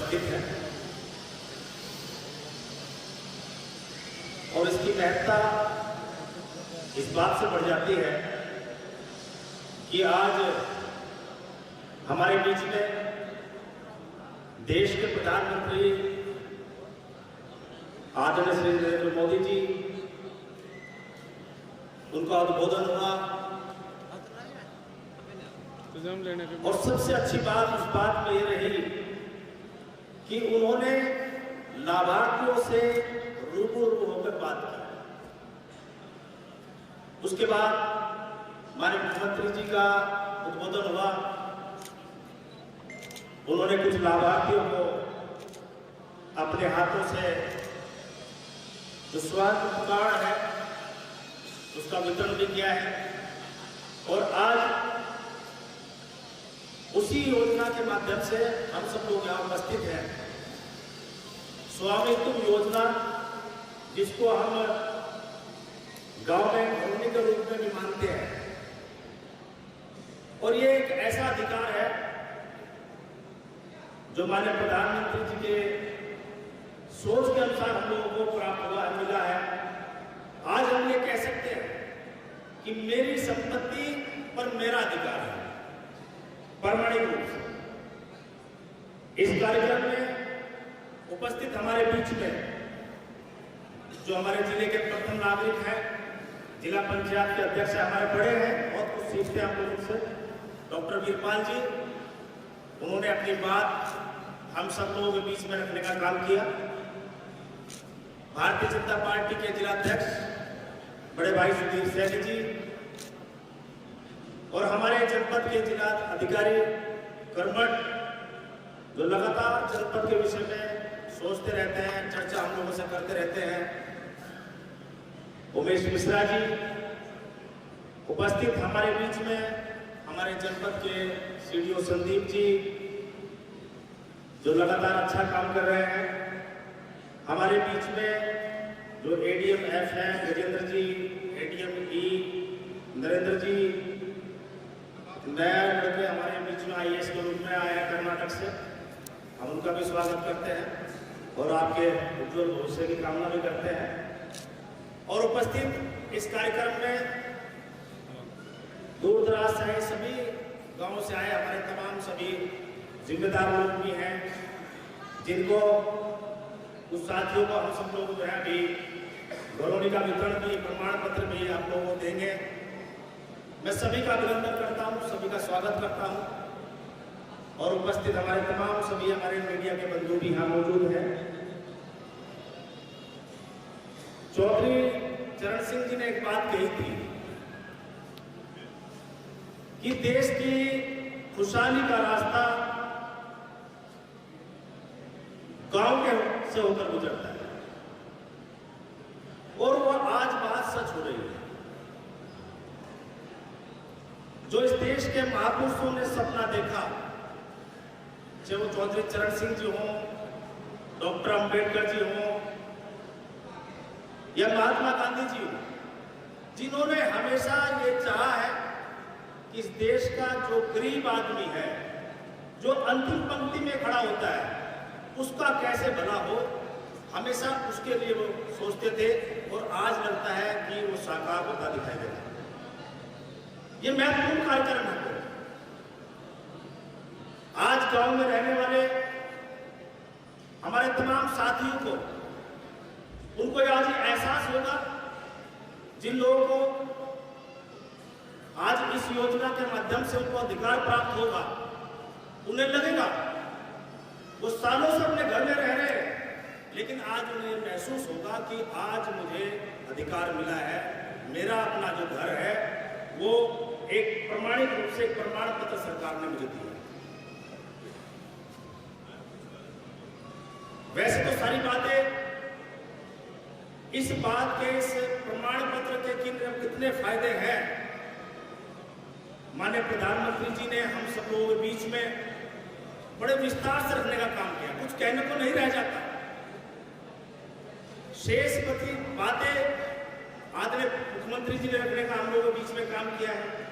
उपस्थित हैं और इसकी महत्ता इस बात से बढ़ जाती है कि आज हमारे बीच में देश के प्रधानमंत्री आदरणीय श्री नरेंद्र मोदी जी, उनका उद्बोधन हुआ और सबसे अच्छी बात उस बात में ये रही कि उन्होंने लाभार्थियों से रूबरू होकर बात की। उसके बाद हमारे मुख्यमंत्री जी का उद्बोधन हुआ, उन्होंने कुछ लाभार्थियों को अपने हाथों से जो स्वास्थ्य कार्ड है उसका वितरण भी किया है और आज उसी योजना के माध्यम से हम सब लोग यहाँ उपस्थित हैं। स्वामित्व योजना, जिसको हम गांव में कॉलोनी के रूप में भी मानते हैं, और ये एक ऐसा अधिकार है जो माननीय प्रधानमंत्री जी के सोच के अनुसार हम लोगों को प्राप्त हुआ है, मिला है। आज हम ये कह सकते हैं कि मेरी संपत्ति पर मेरा अधिकार है, परमाणु रूप से। इस कार्यक्रम में उपस्थित हमारे बीच में जो हमारे जिले के प्रथम नागरिक हैं, जिला पंचायत के अध्यक्ष हमारे बड़े हैं, बहुत कुछ सीखते हैं हम लोगों से, डॉक्टर वीरपाल जी, उन्होंने अपनी बात हम सब लोगों के बीच में रखने का काम किया। भारतीय जनता पार्टी के जिला अध्यक्ष बड़े भाई सुधीर सैनी जी और हमारे जनपद के जिला अधिकारी कर्मठ, जो लगातार जनपद के विषय में सोचते रहते हैं, चर्चा हम लोगों से करते रहते हैं, उमेश मिश्रा जी उपस्थित हमारे बीच में, हमारे जनपद के सीडीओ संदीप जी जो लगातार अच्छा काम कर रहे हैं, हमारे बीच में जो एडीएम एफ हैं गजेंद्र जी, एडीएम ई नरेंद्र जी, नया लड़के हमारे बीच में आईएएस के रूप में आए हैं कर्नाटक से, हम उनका भी स्वागत करते हैं और आपके उज्जवल भविष्य की कामना भी करते हैं। और उपस्थित इस कार्यक्रम में दूर दराज से सभी गांवों से आए हमारे तमाम सभी जिम्मेदार लोग भी हैं, जिनको कुछ साथियों को हम सब लोग जो है अभी कॉलोनी का वितरण भी, प्रमाण पत्र भी आप लोगों को देंगे। मैं सभी का अभिनंदन करता हूं, सभी का स्वागत करता हूं और उपस्थित हमारे तमाम सभी हमारे मीडिया के बंधु भी यहाँ मौजूद हैं। चौधरी चरण सिंह जी ने एक बात कही थी कि देश की खुशहाली का रास्ता गांव के से होकर गुजरता है और वह आज बात सच हो रही है। जो इस देश के महापुरुषों ने सपना देखा, चाहे वो चौधरी चरण सिंह जी हों, डॉक्टर अंबेडकर जी हों या महात्मा गांधी जी हों, जिन्होंने हमेशा ये चाहा है कि इस देश का जो गरीब आदमी है, जो अंतिम पंक्ति में खड़ा होता है, उसका कैसे भला हो, हमेशा उसके लिए वो सोचते थे और आज लगता है कि वो साकार होता दिखाई दे रहा है। ये महत्वपूर्ण कार्यक्रम है। आज गांव में रहने वाले हमारे तमाम साथियों को, उनको आज एहसास होगा, जिन लोगों को आज इस योजना के माध्यम से उनको अधिकार प्राप्त होगा, उन्हें लगेगा वो सालों से अपने घर में रह रहे हैं, लेकिन आज उन्हें महसूस होगा कि आज मुझे अधिकार मिला है, मेरा अपना जो घर है वो एक प्रमाणित रूप से एक प्रमाण पत्र सरकार ने मुझे दिया। वैसे तो सारी बातें, इस बात के, इस प्रमाण पत्र के कितने फायदे हैं, माननीय प्रधानमंत्री जी ने हम सब लोगों के बीच में बड़े विस्तार से रखने का काम किया। कुछ कहने को नहीं रह जाता, शेष बची बातें आदरणीय मुख्यमंत्री जी ने रखने का हम लोगों के बीच में काम किया है।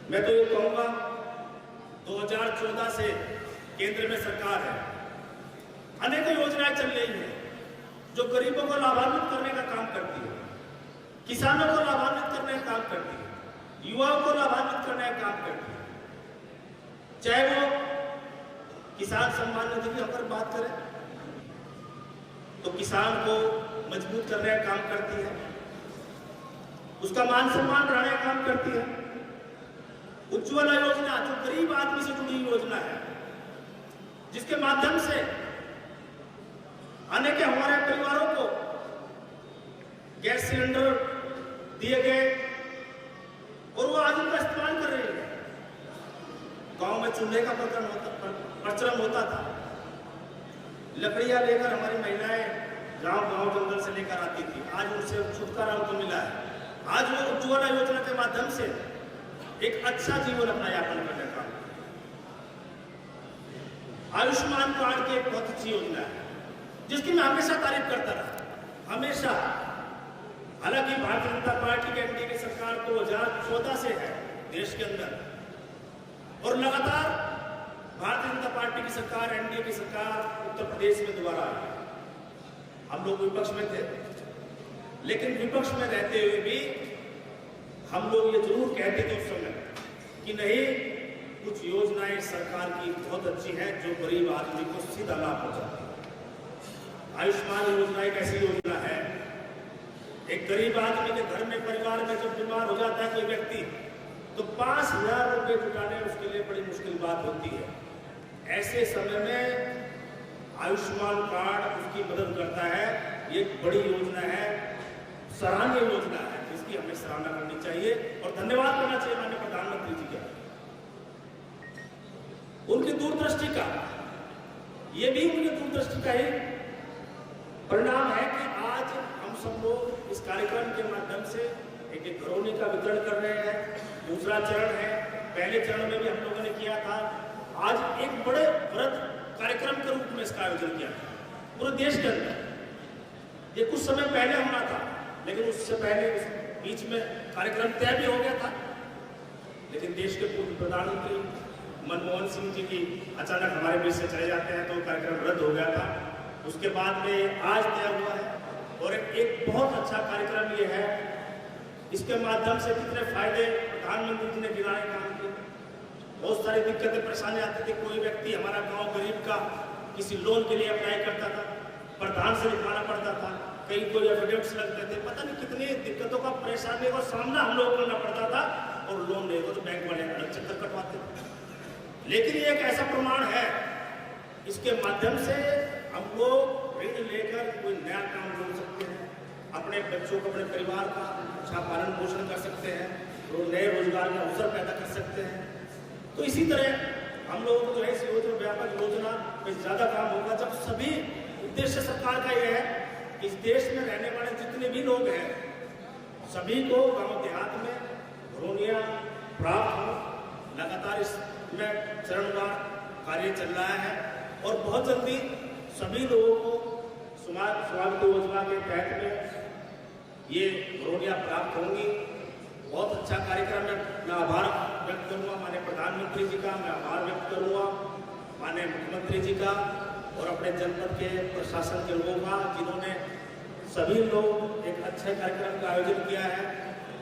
मैं तो ये कहूंगा 2014 से केंद्र में सरकार है, अनेकों योजनाएं चल रही हैं जो गरीबों को लाभान्वित करने का काम करती है, किसानों को लाभान्वित करने का काम करती है, युवाओं को लाभान्वित करने का काम करती है। चाहे वो किसान सम्मान निधि की अगर बात करें तो किसान को मजबूत करने का काम करती है, उसका मान सम्मान बढ़ाने का काम करती है। उज्ज्वला योजना जो गरीब आदमी से जुड़ी योजना है, जिसके माध्यम से अनेक हमारे परिवारों को गैस सिलेंडर दिए गए और वो आज उनका इस्तेमाल कर रहे हैं। गांव में चूल्हे का प्रचलन होता था, लकड़ियां लेकर हमारी महिलाएं गांव जंगल से लेकर आती थी, आज उनसे छुटकारा उनको मिला है। आज वो उज्ज्वला योजना के माध्यम से एक अच्छा जीवन अपना यापन करने का। आयुष्मान कार्ड की एक बहुत अच्छी योजना है जिसकी मैं हमेशा तारीफ करता रहा, हमेशा। हालांकि भारतीय जनता पार्टी के एनडीए की सरकार 2014 से है देश के अंदर, और लगातार भारतीय जनता पार्टी की सरकार, एनडीए की सरकार उत्तर प्रदेश में दोबारा आई। हम लोग विपक्ष में थे, लेकिन विपक्ष में रहते हुए भी हम लोग ये जरूर कहते थे उस समय कि नहीं, कुछ योजनाएं सरकार की बहुत अच्छी हैं जो गरीब आदमी को सीधा लाभ पहुंचाती है। आयुष्मान योजना एक ऐसी योजना है, एक गरीब आदमी के घर में, परिवार में जब बीमार हो जाता है कोई व्यक्ति, तो 5,000 रुपए जुटाने उसके लिए बड़ी मुश्किल बात होती है। ऐसे समय में आयुष्मान कार्ड उसकी मदद करता है। ये एक बड़ी योजना है, सराहनीय योजना है, जिसकी हमें सराहना करनी चाहिए और धन्यवाद करना चाहिए माननीय प्रधानमंत्री जी का। उनकी दूरदृष्टि का, ये भी उनकी दूरदृष्टि का ही परिणाम है कि आज हम सब लोग इस कार्यक्रम के माध्यम से एक घरौनी का वितरण कर रहे हैं। दूसरा चरण है, पहले चरण में भी हम लोगों ने किया था। आज एक बड़े व्रत कार्यक्रम के रूप में इसका आयोजन किया पूरे देश के अंदर। ये कुछ समय पहले होना था, लेकिन उससे पहले उस बीच में कार्यक्रम तय भी हो गया था, लेकिन देश के पूर्व प्रधानमंत्री मनमोहन सिंह जी की अचानक हमारे बीच से चले जाते हैं तो कार्यक्रम रद्द हो गया था। उसके बाद में आज तय हुआ है और एक बहुत अच्छा कार्यक्रम ये है। इसके माध्यम से कितने फायदे प्रधानमंत्री जी ने गिनाए काम किए। बहुत सारी दिक्कतें परेशानी आती थी। कोई व्यक्ति, हमारा गांव गरीब का, किसी लोन के लिए अप्लाई करता था, प्रधान से लिखवाना पड़ता था, कहीं कोई एफिडेविट्स लगते थे, पता नहीं कितनी दिक्कतों का परेशानी का सामना हम लोग करना पड़ता था, और लोन ले तो बैंक वाले अलग चक्कर कटवाते थे। लेकिन ये एक ऐसा प्रमाण है, इसके माध्यम से हम लोग ऋण लेकर कोई नया काम जोड़ सकते हैं, अपने बच्चों को, अपने परिवार का अच्छा पालन पोषण कर सकते हैं, तो नए रोजगार के अवसर पैदा कर सकते हैं। तो इसी तरह हम लोगों को जो है इस योजना, व्यापक योजना में ज्यादा काम होगा जब सभी, उद्देश्य सरकार का यह है कि इस देश में रहने वाले जितने भी लोग हैं सभी को गांव देहात में घरौनियां प्राप्त हो। लगातार इसमें चरणवार कार्य चल रहा है और बहुत जल्दी सभी लोगों को स्वास्थ्य योजना के तहत में ये घरौनियां प्राप्त होंगी। बहुत अच्छा कार्यक्रम है। मैं आभार व्यक्त करूंगा माननीय प्रधानमंत्री जी का, मैं आभार व्यक्त करूंगा माननीय मुख्यमंत्री जी का और अपने जनपद के प्रशासन के लोगों का, जिन्होंने सभी लोग एक अच्छे कार्यक्रम का आयोजन किया है।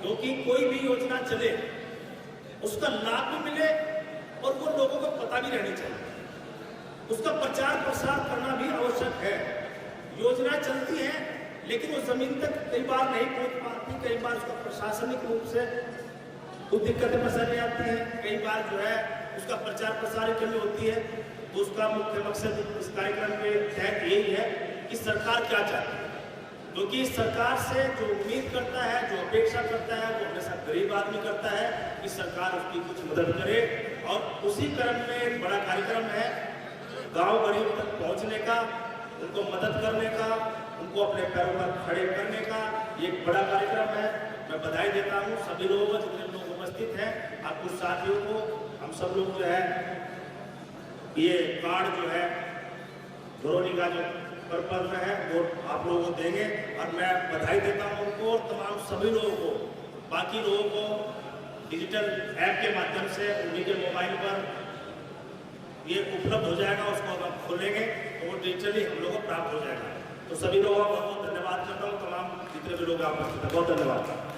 क्योंकि कोई भी योजना चले उसका लाभ भी मिले और वो लोगों को पता भी रहनी चाहिए, उसका प्रचार प्रसार करना भी आवश्यक है। योजना चलती है लेकिन वो जमीन तक कई बार नहीं पहुंच पाती, कई बार उसका प्रशासनिक रूप से कुछ दिक्कतें परेशानी आती है, कई बार जो है उसका प्रचार प्रसार की कमी होती है। तो उसका मुख्य मकसद इस कार्यक्रम के तहत यही है कि सरकार क्या चाहती है, क्योंकि सरकार से जो उम्मीद करता है, जो अपेक्षा करता है, वो हमेशा गरीब आदमी करता है कि सरकार उसकी कुछ मदद करे। और उसी क्रम में एक बड़ा कार्यक्रम है गांव गरीब तक पहुंचने का, उनको मदद करने का, उनको अपने पैरों पर खड़े करने का। ये एक बड़ा कार्यक्रम है। मैं बधाई देता हूँ सभी लोगों को, जितने लोग उपस्थित हैं, आप कुछ साथियों को। हम सब लोग जो है ये कार्ड जो है घरौनी का जो पर्पज है वो आप लोगों को देंगे और मैं बधाई देता हूँ उनको और तमाम सभी लोगों को। बाकी लोगों को डिजिटल ऐप के माध्यम से उन्हीं के मोबाइल पर ये उपलब्ध हो जाएगा, उसको हम खोलेंगे तो वो डिजिटली हम लोगों को प्राप्त हो जाएगा। तो सभी लोगों का बहुत बहुत धन्यवाद करता हूँ, तमाम जितने भी लोग आप बहुत धन्यवाद।